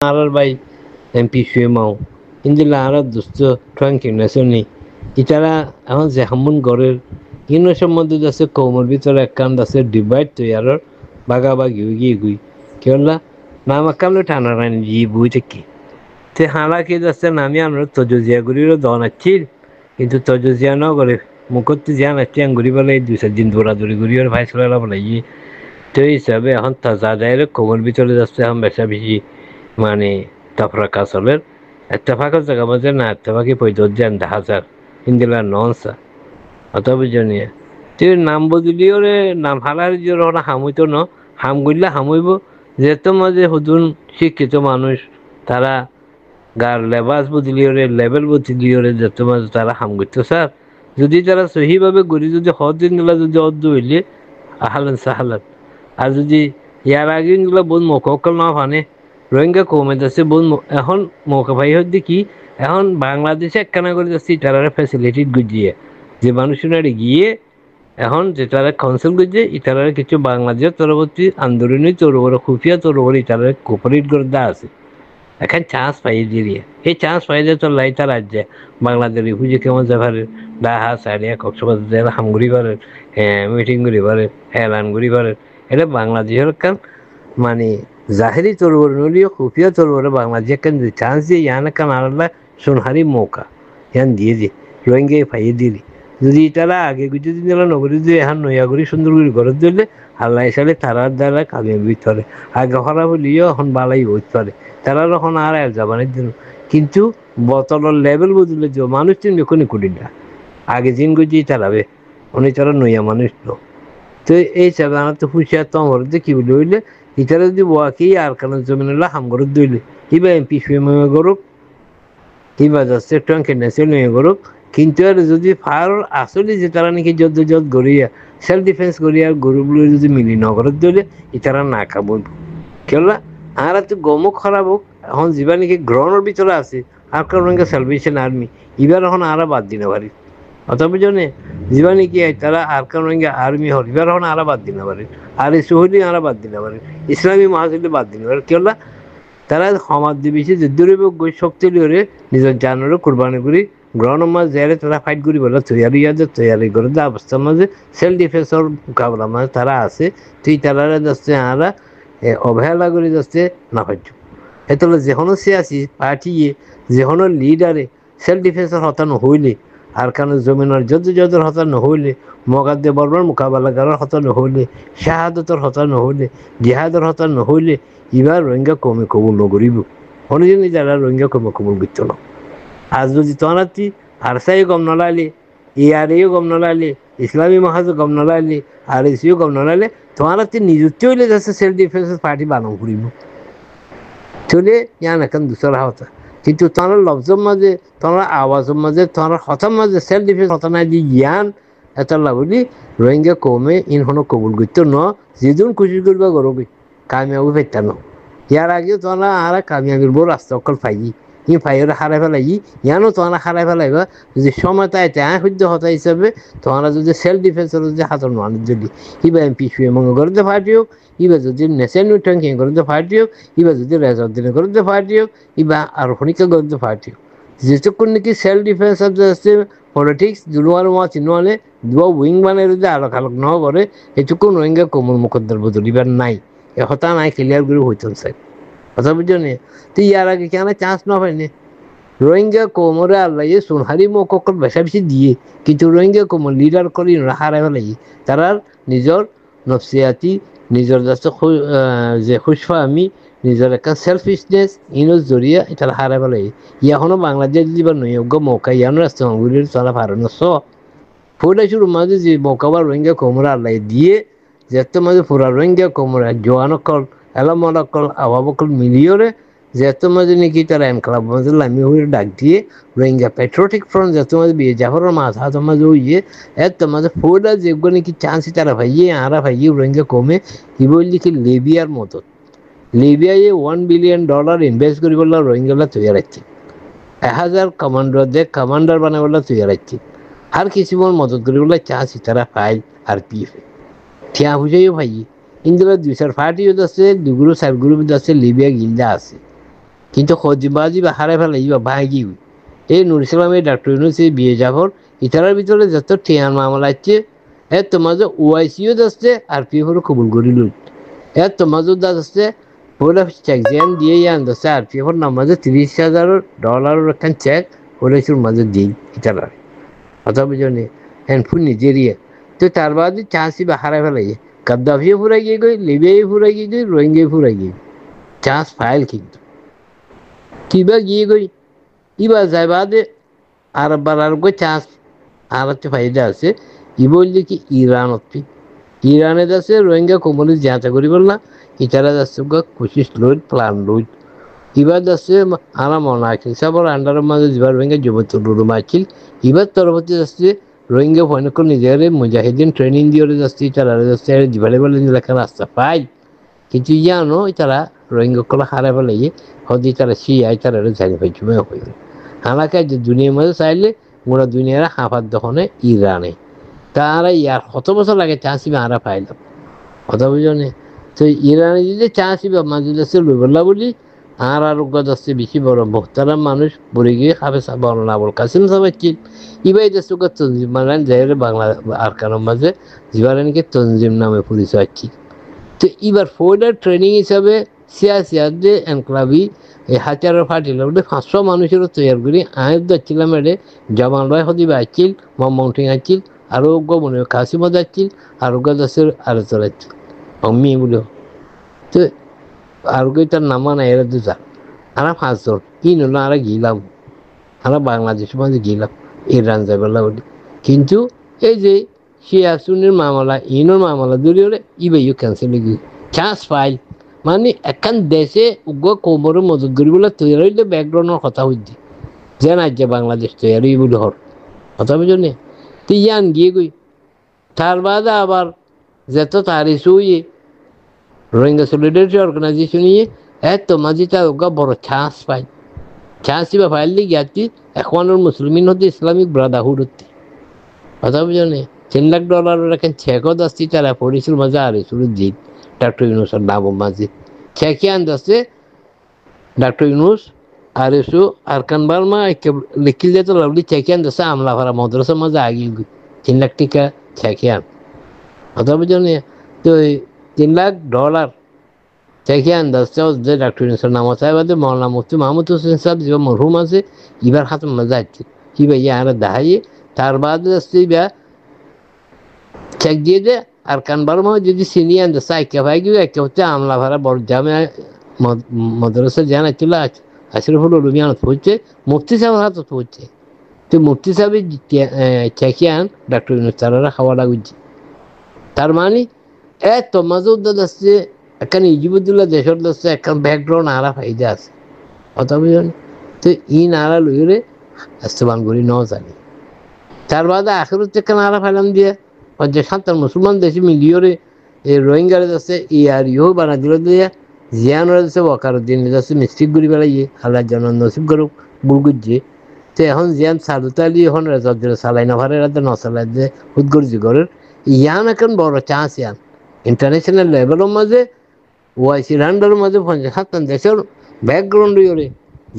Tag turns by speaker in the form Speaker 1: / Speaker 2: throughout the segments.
Speaker 1: arar bai MP Shwemau indila arar dusto trunk nasoni itara এখন যে হামুন গড়ের ইনোসের মধ্যে যাচ্ছে কৌমর ভিতরে একখান আছে ডিভাইড তো ইয়ারর বাগাবাগি হয়ে গিয়ে গুই কেউলা নামা কামলে টানা রানি জি বুই থেকে তে হালা কি যাচ্ছে নামি আমরা তজজিয়া গুড়িরও দনাচ্ছি কিন্তু তজজিয়া ন করে মুখতে জিয়া নাচ্ছি আঙ্গুরি বলে 2-4 দিন দৌড়াদৌড়ি গুড়ি আর ভাই চলে বলে ই তো হিসাবে এখন তাজা যায় কৌমর ভিতরে যাচ্ছে এখন বেশা বেশি মানে তফরাকা চলের এত্তেফাকের জায়গা মাঝে না এত্তেফাকি পঁয়ত্রিশ দেখা যাক ইন্দিলা ননসা অত বুঝনিয়া তুই নাম বদলিও রে নাম হালার যে হামুইতো ন হাম গইলে হামুইব যেহেতু মাঝে হুদুন শিক্ষিত মানুষ তারা গার লেবাস বদলিও রে লেভেল বদলিও রে যেহেতু মাঝে তারা হাম করতো স্যার যদি তারা সহিভাবে গড়ি যদি হদ দিন গেলা যদি অর্ধ হইলে আহালান সাহালান আর যদি ইয়ার আগে গেলা বহুত মকল না ফানে রোহিঙ্গা কমে যাচ্ছে বহুত এখন মৌকা ভাই হচ্ছে কি এখন বাংলাদেশে একখানা করে যাচ্ছে তারা ফ্যাসিলিটি গুজিয়ে যে মানুষের গিয়ে এখন যে তারা কাউন্সিল করছে ইতারা কিছু বাংলাদেশের তরবর্তী আন্দোলনী তরবর খুফিয়া তরবর ইতারা কোপারেট করে দেওয়া আছে এখন চান্স পাই দিয়ে এই চান্স পাই দিয়ে তো লাইতা রাজ্যে বাংলাদেশ রিফিউজি কেমন যাবার ডাহা সারিয়া কক্সবাজার হামগুড়ি পারেন মিটিং করি পারেন এলান করি পারেন এটা বাংলাদেশের কান মানে জাহেরি তরবর নলিও খুফিয়া তরবরে বাংলাদেশ কান চান্স দিয়ে ইয়ান কান আলাদা সোনহারি মৌকা ইয়ান দিয়ে রোহিঙ্গা পাইয়ে দিয়ে যদি তারা আগে যদি দিলা নগরী যদি এখন নয়া করি সুন্দর করে ঘরত দিলে আল্লাহ সালে তারার দ্বারা কামিয়াবি ধরে আগে খারাপ হলিও এখন বালাই হইতে পারে তারা এখন আর যাবানের জন্য কিন্তু বতলের লেভেল বদলে যে মানুষ তিন যখনই করি না আগে দিন গুজি তারাবে উনি তারা নয়া মানুষ লো তো এই হিসাবে আমার তো হুঁশিয়ার তো আমার কি বলি হইলে ইতারা যদি বাকি আর কারণ জমিন হলে হাম ঘরত দিলে ইবা MP সুয়েমে গরুক ইবা যাচ্ছে ট্রাঙ্কের নেসে নয়া গরুক কিন্তু আর যদি ফার আসলে যে তারা নাকি যত গড়িয়া সেলফ ডিফেন্স করিয়া গরুগুলো যদি মিলি নগরত দিলে ইতারা না খাবো কেলা আর তো গমও খারাপ হোক এখন যিবা নাকি গ্রহণের ভিতরে আছে আর কারণ সেলভেশন আর্মি এবার এখন আর বাদ দিনে পারি অত বুঝনে যিবা নাকি তারা আর কারণ আর্মি হল এবার এখন আর বাদ দিনে পারে আর এই সহলি আর বাদ দিনে পারে ইসলামী মহাজুলি বাদ দিনে পারে কেলা তারা সমাজ দিবিছে যে দূরে শক্তি লিয়ে নিজের জানেরও কোরবানি করি গ্রহণের মাঝে যারে তারা ফাইট করি বলে তৈয়ারি করে যে অবস্থার মাঝে সেলফ ডিফেন্সের মোকাবিলা মাঝে তারা আছে তুই তারা যাচ্ছে আরা অবহেলা করে যাচ্ছে না পাইছ এত যেকোনো সিয়াসি পার্টি যেকোনো লিডারে সেলফ ডিফেন্সের হতা নহইলে আর কারণ জমিনের যদের হতা নহইলে মগাদ্দে বর্বর মোকাবেলা করার হতা নহইলে শাহাদতের হতা নহইলে জিহাদের হতা নহইলে এবার রোহিঙ্গা কমে কবুল নগরিব অনেকজনই যারা রোহিঙ্গা কমে কবুল করত না আজ যদি তনাতি আরসাইও গম নলাইলে ERAও গম নলাইলে ইসলামী মহাজও গম নলাইলে RSCও গম নলাইলে তোমারাতি নিযুক্তি হইলে যাচ্ছে সেলফ ডিফেন্সের পার্টি বানাও করিব চলে ইয়ান এখন দুসরা হতা কিন্তু তোমার লফজের মাঝে তোমার আওয়াজের মাঝে তোমার হতার মাঝে সেলফ ডিফেন্স হতা নাই দিয়ে জ্ঞান এটা লাগলি রোহিঙ্গা কমে ইনহনো কবুল করতে ন যেদিন খুশি করবা গরবে কামিয়াবি পাইতা ন ইয়ার আগেও তোমরা আর কামিয়াবির বড় রাস্তা অকল পাই ই ফাইরে হারাই ফেলাই ইয়ানো তোমরা হারাই ফেলাইবা যদি সময় তাই সূর্য হতা হিসাবে তোমরা যদি সেলফ ডিফেন্সের যদি হাতর মানুষ যদি ইবা MP সুয়েমঙ্গ করতে পার্টি হোক ইবা যদি ন্যাশনাল ট্যাঙ্কিং করতে পার্টি হোক ইবা যদি রেজাউদ্দিন করতে পার্টি হোক ইবা আর হনিকা করতে পার্টি হোক যেটুকুন নাকি সেলফ ডিফেন্স আছে পলিটিক্স দুনুয়ার মা চিনুয়ালে দুয়া উইং বানাই যদি আলোক আলোক ন করে এটুকু রোহিঙ্গা কোমল মুখদ্দার বদলিবার নাই এ হতা নাই ক্লিয়ার করে হইতেন স্যার কথা বুঝছো নি তুই ইয়ার আগে কেন চান্স না পাইনি রোহিঙ্গা কোমরে আল্লাহ সোনহারি মকল বেশা বেশি দিয়ে কিন্তু রোহিঙ্গা কোমর লিডার করি হারাই ফেলাই তারা নিজের নফসিয়াতি নিজের যাচ্ছে যে খুশফামি নিজের একটা সেলফিশনেস ইনোর জরিয়া তারা হারাই ফেলাই এখনো বাংলাদেশ দিবার নয়োগ্য মৌকা ইয়ানো রাস্তা মাগুলির তারা ভারণ ফুটা শুরু মাঝে যে মৌকাবা রোহিঙ্গা কোমরে আল্লাহ দিয়ে যেত মাঝে পুরা রোহিঙ্গা কোমরে জোয়ানকল এলামকল আবাবকল মিলিয়রে যেত মাঝে নাকি তারা এনক্লাব মাঝে লামি হয়ে ডাক দিয়ে রোহিঙ্গা পেট্রোটিক ফ্রন্ট যেত মাঝে বিয়ে জাফরের মাছ হাত মাঝে হইয়ে এত মাঝে ফুটা যেগুলো নাকি চান্সই তারা ভাইয়ে আরা ভাইয়ে রোহিঙ্গা কমে কি বললি কি লিবিয়ার মতো লিবিয়ায় $1 বিলিয়ন ইনভেস্ট করি বললো রোহিঙ্গালা তৈরি রাখছে 1000 কমান্ডার বানাই বললো তৈরি রাখছে আর কিছু মদত করি বললো চান্সই তারা পাই RPF ঠিয়া বুঝাইও ভাই ইন্দিরা 2-4 পার্টিও আছে 2 গ্রুপ 4 গ্রুপ আছে লিবিয়া গিল্ডা আছে কিন্তু খজিবাজি বা হারাই ফেলে ইবা ভাগি এই নুর ইসলাম এই ডাক্তার ইউনুস এই বিয়ে জাফর ইতারার ভিতরে যত টিয়ার মামলা আছে এর তোমাদের ওআইসিও যাচ্ছে আর পি এফ কবুল করিল এর তোমাদের যাচ্ছে ওরা চেক জেন দিয়ে আনতেছে আর পি এফর নামাজে $30,000 একখান চেক ওরাইসুর মাঝে দিই ইতারার কথা বুঝলি হ্যান্ডফুল নিজেরিয়া তো তার বাদে চান্সই বা হারাই ফেলাই গাদ্দাফিও ফুরাই গিয়ে গই লিবিয়াই ফুরাই গিয়ে গই রোহিঙ্গাই ফুরাই গিয়ে চান্স ফাইল কিন্তু কিবা গিয়ে গই ইবা যায় বাদে আর বারার গই চান্স আর একটা ফায়দা আছে ই বললি কি ইরানে যাচ্ছে রোহিঙ্গা কোম্পানি যাচা করি বললা ইতারা যাচ্ছে কোশিস লইট প্ল্যান লইট এবার যাচ্ছে আরা মনে আঁকিল সবার আন্ডারের মাঝে যেবার রোহিঙ্গা যুবতী রুম আঁকিল এবার তরফতে যাচ্ছে রোহিঙ্গা ভয়নক নিজের মুজাহিদিন ট্রেনিং দিয়ে যাচ্ছে তারা যাচ্ছে জিবালে বলে লেখা রাস্তা পাই কিন্তু জানো তারা রোহিঙ্গা কলা হারাই ফেলে হদি তারা শিয়াই তারা জানি পাইছি হয়ে আমাকে যে দুনিয়ার মাঝে চাইলে গোটা দুনিয়ার হাফার দখনে ইরানে তারা ইয়ার কত বছর লাগে চান্সিবে আরা পাইলাম কথা বুঝনে তো ইরানে যদি চান্সিবে মাঝে যাচ্ছে লইবল্লা বলি আর আরোগ্য যাচ্ছে বেশি বড় মোহতারাম মানুষ বলে গিয়ে খাবে বল কাসিম সাবাচ্ছিল ইবাই যাচ্ছে তঞ্জিম মানে যাই বাংলা আর কারণ মাঝে জিবারানিকে তঞ্জিম নামে পরিচয় আছে তো এবার ফৌজার ট্রেনিং হিসাবে সিয়াসিয়াতে এনক্লাবি এই হাতিয়ারের ফাটিল 500 মানুষেরও তৈরি করি আয়ুধ যাচ্ছিলাম এডে জবান রায় হদিবা আসছিল মমটিং আসছিল আরোগ্য মনে কাসিমও যাচ্ছিল আরোগ্য যাচ্ছে আরো চলাচ্ছিল অম্মি বলে তো আরোগ্য তার নামা নাই এরা দুটা আমরা 5 জন কি নলো আমরা গিলাম আমরা বাংলাদেশের মাঝে গিলাম ইরান যাবেলা বলি কিন্তু এই যে শিয়াসুনের মামলা ইনোর মামলা দূরে ইবাইও ক্যান্সেল গিয়ে চান্স ফাইল মানে এখন দেশে উগ্র কোমরের মদত করিবলে তৈরি হইলে ব্যাকগ্রাউন্ডের কথা হইছে যে না যে বাংলাদেশ তৈরি বলে হর কথা বুঝলি তুই ইয়ান গিয়ে গই তার বাদে আবার যেত তারি শুয়ে রোহিঙ্গা সলিডারিটি অর্গানাইজেশন নিয়ে এত মাঝে তার উগ্র বড় চান্স পাই চান্স বা ফাইল দিয়ে গিয়াছি এখনের মুসলিমিন হতে ইসলামিক ব্রাদারহুড হতে কথা বুঝলি $10 লাখ এখন চেকও যাচ্ছি তারা পড়েছিল মাঝে আর শুরু জিত ডাক্তার ইউনুসের নাম মাঝে চেকে আনতেছে ডাক্তার ইউনুস আর এসু আরকান বার্মা লিখিল যেত লাভলি চেকে আনতেছে আমলা ভাড়া মাদ্রাসার মাঝে আগিয়ে $3 লাখ চেকে আন কথা বুঝলি তো $3 লাখ চেকে আনতেছে যে ডাক্তার ইউনুসের নাম আছে বাদে মৌলানা মুফতি মাহমুদ হোসেন সাহেব যে মরহুম আছে এবার হাতে মজা আছে কি ভাই আর দাহাইয়ে তার বাদে আসছে বা চেক দিয়ে দে আর কানবারমা যদি চিনি আনতে চাই কে ভাই গিয়ে একে হচ্ছে আমলা ভাড়া বড় জামে মাদ্রাসা জানা ছিল আশরফুল উলুমিয়ানত পৌঁছে মুফতি সাহেবের হাতে পৌঁছে তো মুফতি সাহেব চেকে আন ডাক্তার ইউনুস তারা খাওয়া লাগুছে তার মানে এত মাজুদ আসছে এখন ইজিবুদ্দুল্লাহ দেশের যাচ্ছে এখন ব্যাকগ্রাউন্ড আরা ফাইদা আছে কথা বুঝলেন তো ই নারা লইরে আস্তেবান করি ন জানি তার বাদে আখের থেকে নারা ফাইলাম দিয়ে যে 7 মুসলমান দেশে মিলিয়রে এই রোহিঙ্গারে যাচ্ছে আর ইহো বানা দিল দিয়ে জিয়ানরা যাচ্ছে ওয়াকারুদ্দিন যাচ্ছে মিস্ত্রিক ঘুরি বেড়াইয়ে আল্লাহ জন নসিব করুক বুলগুজে তো এখন জিয়ান সাদুতালি এখন রেজর দিল চালাই না ভারে রাতে নচালাই দিয়ে হুদগর্জি ঘরের ইয়ান এখন বড় চান্স ইয়ান ইন্টারন্যাশনাল লেভেলের মাঝে ওআইসি রান্ডারের মাঝে 57 দেশের ব্যাকগ্রাউন্ড ইয়ে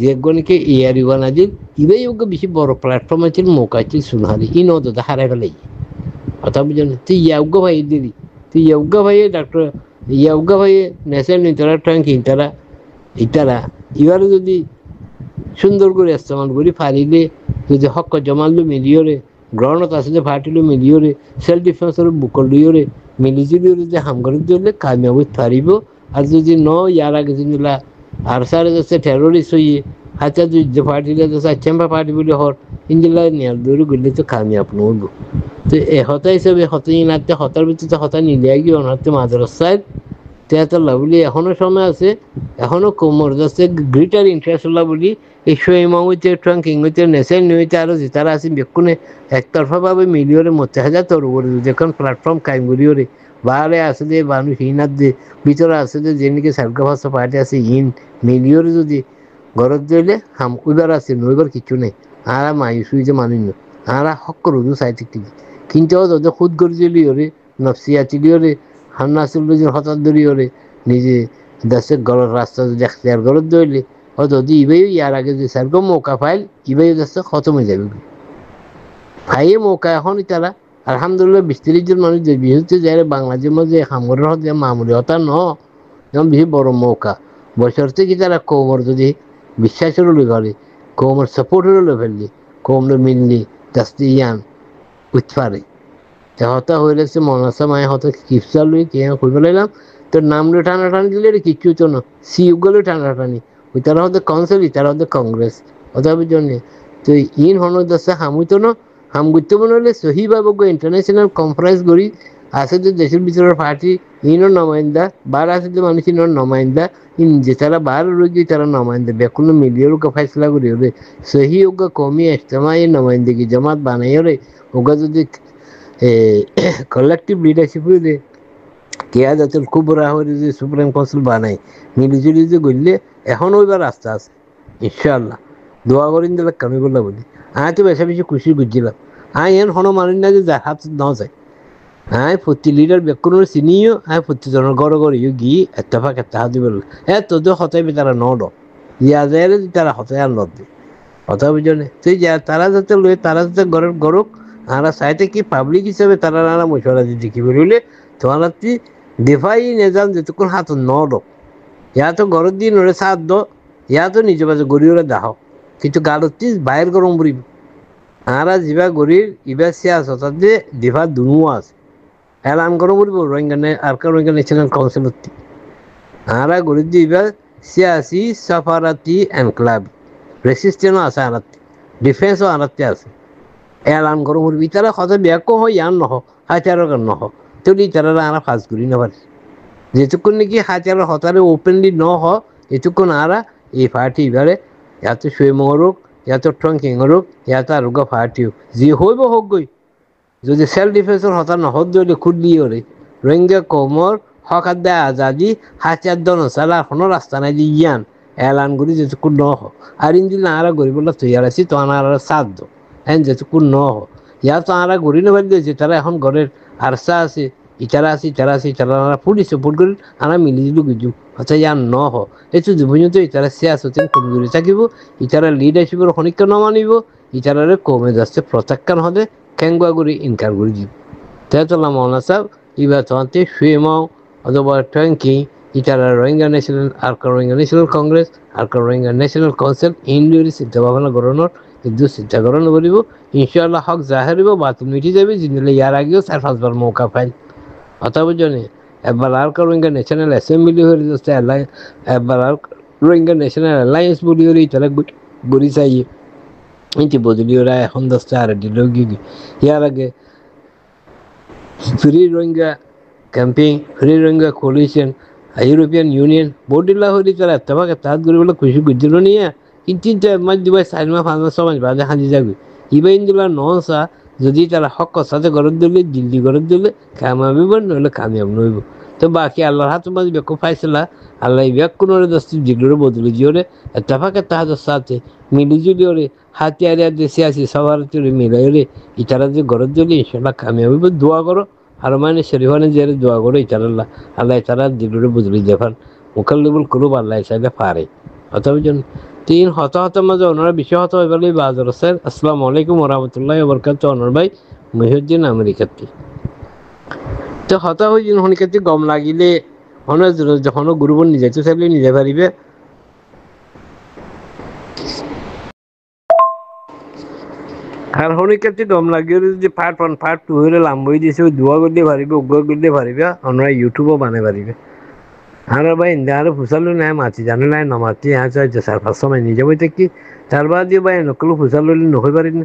Speaker 1: যে গণকে ইয়ার ইউগান আজিল ইবে ইউগে বেশি বড় প্ল্যাটফর্ম আছে মৌকা আছে সুনহারি ই নদ হারাই ফেলাই কথা বুঝলেন তুই ইয়াউগা ভাই দিদি তুই ইয়াউগা ভাই ডাক্তার ইয়াউগা ভাই ন্যাশনাল ইন্টারা ট্যাঙ্ক ইটারা এবারে যদি সুন্দর করে ইস্তেমাল করি ফারিলে যদি হক জমালো মিলিয়রে গ্রহণত আসলে ফাটিলো মিলিয়রে সেলফ ডিফেন্সের বুকল লিয়রে মিলিজুলিও যদি হামগর দিলে কামিয়াব পারিব আর যদি ইয়ার আগে যদি আর সারে যাচ্ছে টেরোরিস্ট হইয়ে হাতে যদি ফাটিলে যাচ্ছে চেম্বা ফাটি বলে হর ইঞ্জিলা নিয়ার দৌড়ে গেলে তো কামিয়াব নইব তো এ হতা হিসাবে হতাই নাতে হতার ভিতরে হতা নিলে গিয়ে অনাতে মাদ্রাসায় তেহাত্তর বলি এখনো সময় আছে এখনো কোমর যাচ্ছে গ্রেটার ইন্টারেস্ট বলি এই শোয়েমাও হইতে ট্রাঙ্কিং হইতে নেশাল নিতে আরো যেতারা আছে বেক্ষণে একতরফাভাবে মিলিয়রে মধ্যে হাজার তোর উপরে যখন প্ল্যাটফর্ম কাইমগুড়িওরে বাইরে আছে যে মানুষ হিনার যে ভিতরে আছে যে যেদিকে সার্গা ভাষা পার্টি আছে ইন মিলিয়রে যদি ঘরত দিলে হাম উইবার আছে নইবার কিছু নেই আরা মায়ুস হয়েছে মানুষ না আরা হক করু চাই ঠিক কিন্তু ওদের খুদ করে দিলিওরে নফসিয়াতি লিওরে হান্নাসুল হঠাৎ ধরিওরে নিজে দেশের ঘরের রাস্তা যদি এখতিয়ার ঘরত ধরলে ও যদি ইবেও ইয়ার আগে যে স্যারগো মৌকা ফাইল ইবেও যাচ্ছে খতম হয়ে যাবে ফাইয়ে মৌকা এখন তারা আলহামদুলিল্লাহ 20-30 জন মানুষ যে বিহতে যায় বাংলাদেশের মধ্যে খামরের হতে মামুলি হতা ন যেমন বেশি বড় মৌকা বছর থেকে তারা কৌমর যদি বিশ্বাসের উল্লেখ করে কৌমর সাপোর্টের উল্লেখ ফেললি কৌমর মিললি দাস্তি ইয়ান উঠতে পারে হতা হইলে সে মনাসা মায় হতা কিপসা লই কে কইবে লাইলাম তোর নাম লো টানাটানি দিলে কিচ্ছু তো না সিউগুলো টানাটানি ওই তারা হতে কাউন্সিল তারা হতে কংগ্রেস অতএব জন্য তো ইন হন দশা হামুইতো না হাম গুরুত্বপূর্ণ হলে সহিভাবে ইন্টারন্যাশনাল কনফারেন্স করি আছে যে দেশের ভিতরের পার্টি ইনর নমাইন্দা বার আছে যে মানুষ ইনর নমাইন্দা ইন যে তারা বার রোগী তারা নমাইন্দা বেকুন মিলিয়ে ওকে ফাইসলা করি ওরে সহি ওকে কমি ইজতেমাই নমাইন্দগি জামাত বানাই ওরে ওকে যদি কলেক্টিভ লিডারশিপ দে কেয়া যাতে খুব বড় হয়ে যে সুপ্রিম কাউন্সিল বানাই মিলিজুলি যে গড়লে এখন ওইবার রাস্তা আছে ইনশাআল্লাহ দোয়া করিন দিলে কামি বললা বলি আয় তো বেশা বেশি খুশি বুঝছিলাম আয় এন হনো মানুষ না যে হাত ন যায় আয় প্রতি লিডার বেকুনের চিনিও আয় প্রতিজনের ঘরে ঘরেও গিয়ে এত্তেফাক একটা হাত দিবে তোদের হতাইবে তারা নড ইয়া যায় তারা হতাই আর নদ দে কথা বুঝনে তুই যা তারা যাতে লয়ে তারা যাতে ঘরের গরক আর চাইতে কি পাবলিক হিসাবে তারা নানা মশলা দিতে কি বলিলে তোমার তুই দেফাই নেজাম যেতক্ষণ হাত নড ইয়া তো ঘরের দিয়ে নড়ে সাত দ ইয়া তো নিজে বাজে গড়িওরে দাহ কিন্তু গাড়তি বাইরের গরম পড়িব আর যা গড়ির ইবা সিয়াস অর্থাৎ যে দেফা দুনু আছে এলান গরম পড়িব রোহিঙ্গা আর রোহিঙ্গা ন্যাশনাল কাউন্সিলত আর গড়ির দিয়ে ইবা সিয়াসি সাফারাতি এনক্লাব রেসিস্টেন্টও আছে আনাতে ডিফেন্সও আনাতে আছে এলান গরম পড়বি তারা কত ব্যাক হয় ইয়ান নহ হাতিয়ারও নহ তুলি তারা আনা ফাঁস করি না পারে যেটুকুন নাকি হাতিয়ার হতারে ওপেনলি ন হ এটুকুন আরা এই পার্টি এবারে এত সুইমর হোক এত ট্রঙ্কিং হোক এত আরোগ্য পার্টিও যে হইব হোক গই যদি সেলফ ডিফেন্সের হতা নহত দিলে খুঁড়লি ওরে রোহিঙ্গা কমর হকাত দেয় আজাদি হাতিয়ার দন চালা এখনো রাস্তা নাই যে ইয়ান এলান করি যেটুকুন ন হ আর ইন্দিল না আরা গরিবলা তৈয়ার আছি তো আনার সাথ দো হ্যাঁ যেটুকুন ন হ ইয়া তো আরা গড়ি নেবার দিয়েছে তারা এখন ঘরের আরসা আছে ইতারা আছে ইতারা পুলিশ সাপোর্ট করি আমরা মিলিজুলি গুজু আচ্ছা ইয়ার ন হ এইটো পর্যন্ত ইতারা শেষ হচ্ছেন কোন দূরে থাকিব ইতারা লিডারশিপের খনিকা নমানিব ইতারারে কমে যাচ্ছে প্রত্যাখ্যান হতে খেঙ্গুয়া করে ইনকার করে দিব তাই তো মৌলানা সাহেব ইবা তোমাতে সুয়েমাও অথবা ট্যাঙ্কি ইতারা রোহিঙ্গা ন্যাশনাল আর রোহিঙ্গা ন্যাশনাল কংগ্রেস আর রোহিঙ্গা ন্যাশনাল কাউন্সিল ইন্ডিয়ার চিন্তা ভাবনা গ্রহণের কিন্তু চিন্তা গ্রহণ করিব ইনশাআল্লাহ হক জাহের হইব বাতিল মিটি যাবে জিনিলে ইয়ার আগেও 4-5 বার মৌকা পাইল কথা বুঝনি একবার আর রোহিঙ্গা ন্যাশনাল অ্যাসেম্বলি হয়ে যাচ্ছে একবার আর রোহিঙ্গা ন্যাশনাল অ্যালায়েন্স বলি হলে তারা গড়ি চাইয়ে ইতি বদলি ওরা এখন দশটা আর দিল ইয়ার আগে free Rohingya camping free Rohingya coalition European Union বোর্ডিল্লা হলে তারা এতভাগ তাহাত করে বলে খুশি বুঝছিল নিয়ে কিন্তু মাস দুবাই 4 মাস 5 মাস 6 মাস বাদে হাজি যাবে ইবাইন দিলা নহসা যদি তারা হক সাথে গরত দিলে দিল্লি গরত দিলে কামাবিব নইলে কামিয়াব নইব তো বাকি আল্লাহর হাত মাঝে বেকো ফাইসলা আল্লাহ ব্যাক কোনো দস্তি জিগরে বদলে জিওরে এতফাকে তাহাদের সাথে মিলিজুলি ওরে হাতিয়ারিয়া দেশে আসি সবার তুলে মিলাই রে ইতারা যে গরত দিলে ইনশাল্লাহ কামিয়াবিব দোয়া করো আর মানে শরীফানে যে দোয়া করো ইতারাল্লাহ আল্লাহ তারা জিগরে বদলে দেখান মোকাল্লিবুল করুব আল্লাহ চাইলে পারে অথবা জন তিন হতাহতের মাঝে ওনারা বিষয় হত হয়ে গেল বাজার স্যার আসসালামু আলাইকুম ওরহামতুল্লাহ বরকাত অনর ভাই মহিউদ্দিন আমেরিকাতে তো হতা হয়ে যিনি হনিকাতে গম লাগিলে হনে যখন গুরুবন নিজে তো চাইলে নিজে পারিবে আর হনিকাতে গম লাগিয়ে যদি পার্ট 1 পার্ট 2 হলে লাম্বই দিয়েছে ওই দোয়া করলে পারিবে উগ্র করলে পারিবে ওনারা ইউটিউবও বানাই পারিবে আর ভাই ইন্দারে ফুসালো নাই মাছি জানে নাই নমাতি হ্যাঁ চাই 4-5 সময় নিজে বইতে কি তার বাদ দিয়ে ভাই নকল ফুসালো নহই পারি না